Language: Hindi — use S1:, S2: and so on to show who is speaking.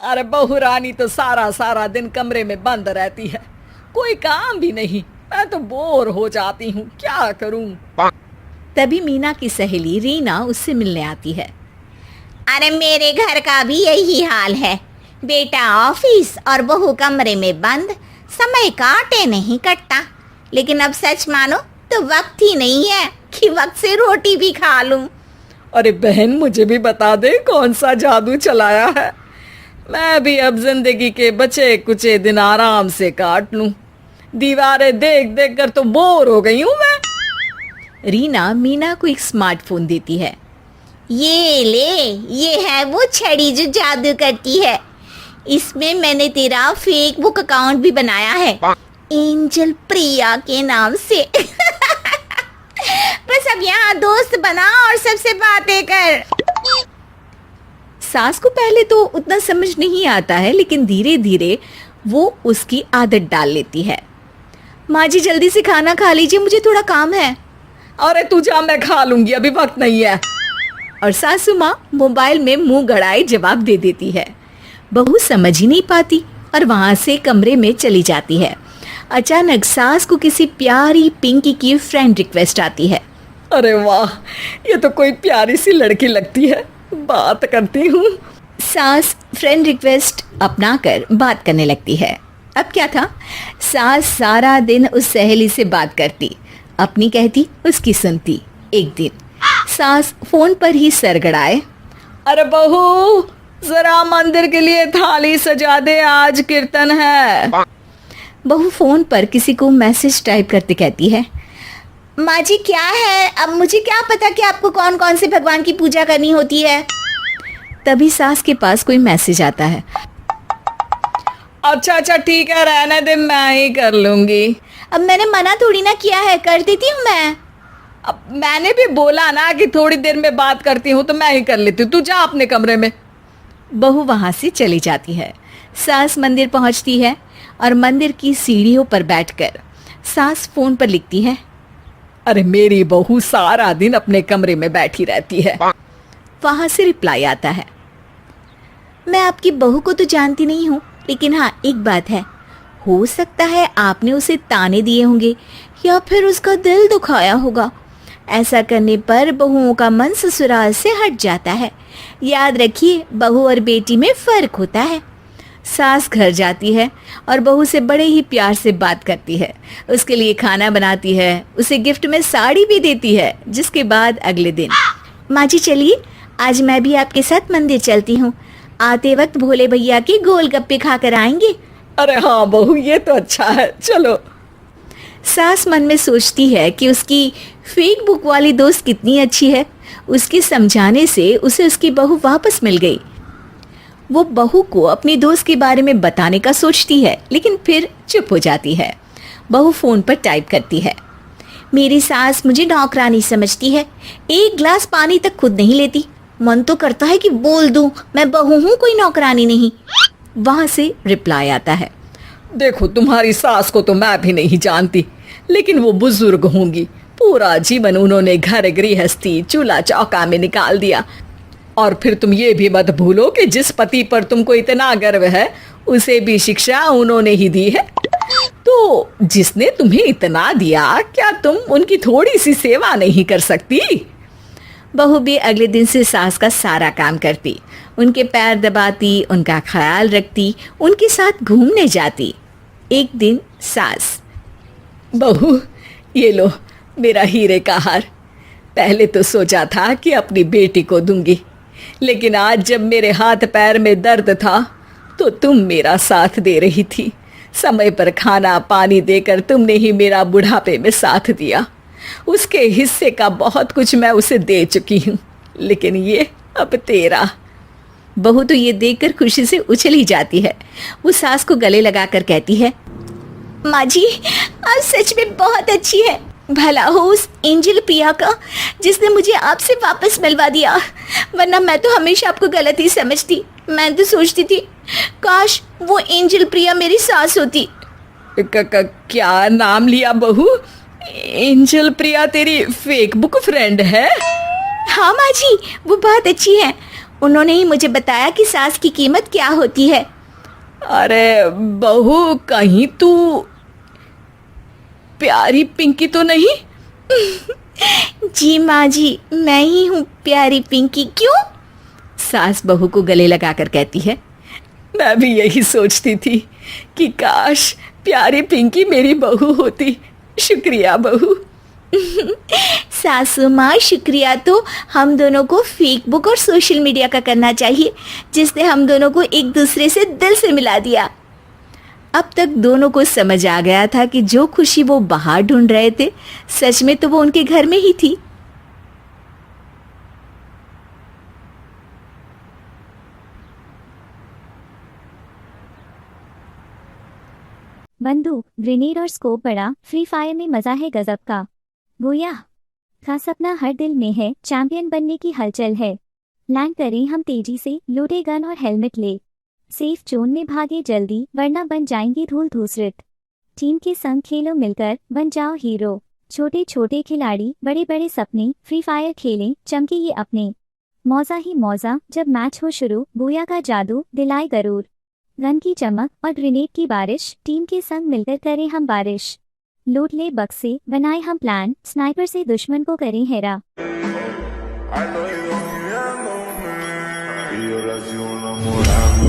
S1: अरे बहू रानी तो सारा सारा दिन कमरे में बंद रहती है, कोई काम भी नहीं। मैं तो बोर हो जाती हूँ, क्या करूँ।
S2: तभी मीना की सहेली रीना उससे मिलने आती है। अरे मेरे घर का भी यही हाल है, बेटा ऑफिस और बहू कमरे में बंद, समय काटे नहीं कटता। लेकिन अब सच मानो तो वक्त ही नहीं है कि वक्त से रोटी भी खा लूं।
S1: अरे बहन, मुझे भी बता दे कौन सा जादू चलाया है। मैं भी अब जिंदगी के बचे कुचे दिन आराम से काट लूं। दीवारें देख देख कर तो बोर हो गई हूं मैं।
S2: रीना मीना को एक स्मार्टफोन देती है। ये ले, ये है वो छड़ी जो जादू करती है। इसमें मैंने तेरा फेसबुक अकाउंट भी बनाया है, एंजल प्रिया के नाम से। बस अब यहाँ दोस्त बना और सबसे बातें कर। सास को पहले तो उतना समझ नहीं आता है, लेकिन धीरे धीरे वो उसकी आदत डाल लेती है। माँ जी जल्दी से खाना खा लीजिए, मुझे थोड़ा काम है।
S1: अरे तू जा, मैं खा लूंगी, अभी वक्त नहीं है।
S2: और सासू माँ मोबाइल में मुंह गड़ाए जवाब दे देती है। बहू समझ ही नहीं पाती और वहां से कमरे में चली जाती है। अचानक सास को किसी प्यारी पिंकी की फ्रेंड रिक्वेस्ट आती है।
S1: अरे वाह, ये तो कोई प्यारी सी लड़की लगती है, बात करती हूँ।
S2: सास फ्रेंड रिक्वेस्ट अपनाकर बात करने लगती है। अब क्या था, सास सारा दिन उस सहेली से बात करती, अपनी कहती उसकी सुनती। एक दिन सास फोन पर ही सरगड़ाए,
S1: अरे बहू जरा मंदिर के लिए थाली सजा दे, आज कीर्तन है।
S2: बहू फोन पर किसी को मैसेज टाइप करते कहती है, माँ जी क्या है, अब मुझे क्या पता कि आपको कौन कौन से भगवान की पूजा करनी होती है। तभी सास के पास कोई मैसेज आता है।
S1: अच्छा अच्छा ठीक है, रहने दे, मैं ही कर लूंगी।
S2: अब मैंने मना थोड़ी ना किया है, कर देती हूँ मैं।
S1: अब मैंने भी बोला ना कि थोड़ी देर में बात करती हूँ, तो मैं ही कर लेती हूँ, तू जा अपने कमरे में।
S2: बहू वहां से चली जाती है। सास मंदिर पहुंचती है और मंदिर की सीढ़ियों पर बैठकर सास फोन पर लिखती है,
S1: अरे मेरी बहू सारा दिन अपने कमरे में बैठी रहती है।
S2: वहां से रिप्लाई आता है, मैं आपकी बहू को तो जानती नहीं हूँ, लेकिन हाँ एक बात है, हो सकता है आपने उसे ताने दिए होंगे या फिर उसका दिल दुखाया होगा। ऐसा करने पर बहुओं का मन ससुराल से हट जाता है। याद रखिए, बहू और बेटी में फर्क होता है। सास घर जाती है और बहू से बड़े ही प्यार से बात करती है, उसके लिए खाना बनाती है, उसे गिफ्ट में साड़ी भी देती है। जिसके बाद अगले दिन, माँ जी चलिए आज मैं भी आपके साथ मंदिर चलती हूँ, आते वक्त भोले भैया के गोलगप्पे खाकर आएंगे।
S1: अरे हाँ बहू, ये तो अच्छा है, चलो।
S2: सास मन में सोचती है कि उसकी फेक बुक वाली दोस्त कितनी अच्छी है। उसके समझाने से उसे उसकी बहू वापस मिल गई। वो बहू को अपनी दोस्त के बारे में बताने का सोचती है, लेकिन फिर चुप हो जाती है। बहू फोन पर टाइप करती है, मेरी सास मुझे नौकरानी समझती है, एक गिलास पानी तक खुद नहीं लेती। मन तो करता है कि बोल दूं, मैं बहू हूँ, कोई नौकरानी नहीं। वहां से रिप्लाई आता है,
S1: देखो तुम्हारी सास को तो मैं भी नहीं जानती, लेकिन वो बुजुर्ग होंगी, पूरा जीवन उन्होंने घर गृहस्थी चूल्हा चौका में निकाल दिया। और फिर तुम ये भी मत भूलो कि जिस पति पर तुमको इतना गर्व है, उसे भी शिक्षा उन्होंने ही दी है। तो जिसने तुम्हें इतना दिया, क्या तुम उनकी थोड़ी सी सेवा नहीं कर सकती।
S2: बहू भी अगले दिन से सास का सारा काम करती, उनके पैर दबाती, उनका ख्याल रखती, उनके साथ घूमने जाती। एक दिन सास,
S1: बहू ये लो मेरा हीरे का हार। पहले तो सोचा था कि अपनी बेटी को दूंगी, लेकिन आज जब मेरे हाथ पैर में दर्द था तो तुम मेरा साथ दे रही थी। समय पर खाना पानी देकर तुमने ही मेरा बुढ़ापे में साथ दिया। उसके हिस्से का बहुत कुछ मैं उसे दे चुकी हूँ, लेकिन ये अब तेरा।
S2: बहू तो ये देखकर खुशी से उछली जाती है। वो सास को गले लगाकर कहती है, माँ जी आज सच में बहुत अच्छी है। भला हो उस एंजल प्रिया का जिसने मुझे आपसे वापस मिलवा दिया, वरना मैं तो हमेशा आपको गलत ही समझती। मैं तो सोचती थी काश वो एंजल प्रिया मेरी सास होती।
S1: क्या नाम लिया बहू? एंजल प्रिया तेरी फेक बुक फ्रेंड है?
S2: हाँ माँ जी, वो बहुत अच्छी है। उन्होंने ही मुझे बताया कि सास की कीमत क्या होती है।
S1: अरे बहू, कहीं तू प्यारी पिंकी तो नहीं?
S2: जी माँ जी, मैं ही हूँ प्यारी पिंकी। क्यों?
S1: सास बहू को गले लगाकर कहती है। मैं भी यही सोचती थी कि काश प्यारी पिंकी मेरी बहू होती। शुक्रिया बहू।
S2: सासू माँ, शुक्रिया तो हम दोनों को फेसबुक और सोशल मीडिया का करना चाहिए, जिसने हम दोनों को एक दूसरे से दिल से मिला दिया। अब तक दोनों को समझ आ गया था कि जो खुशी वो बाहर ढूंढ रहे थे, सच में तो वो उनके घर में ही थी।
S3: बंदूक, ग्रेनेड और स्कोप बड़ा, फ्री फायर में मजा है गजब का। भूया का सपना हर दिल में है, चैंपियन बनने की हलचल है। लैंड करें हम तेजी से, लोडे गन और हेलमेट ले, सेफ जोन में भागे जल्दी, वरना बन जाएंगे धूल धूसरित। टीम के संग खेलो मिलकर, बन जाओ हीरो। छोटे छोटे खिलाड़ी, बड़े बड़े सपने, फ्री फायर खेलें, चमके ये अपने। मौजा ही मौजा, जब मैच हो शुरू, भूया का जादू दिलाए गरूर। गन की चमक और ग्रेनेड की बारिश, टीम के संग मिलकर करें हम बारिश। लूट ले बक्से, बनाए हम प्लान, स्नाइपर से दुश्मन को करें Hera.
S4: Y yo la sigo enamorando,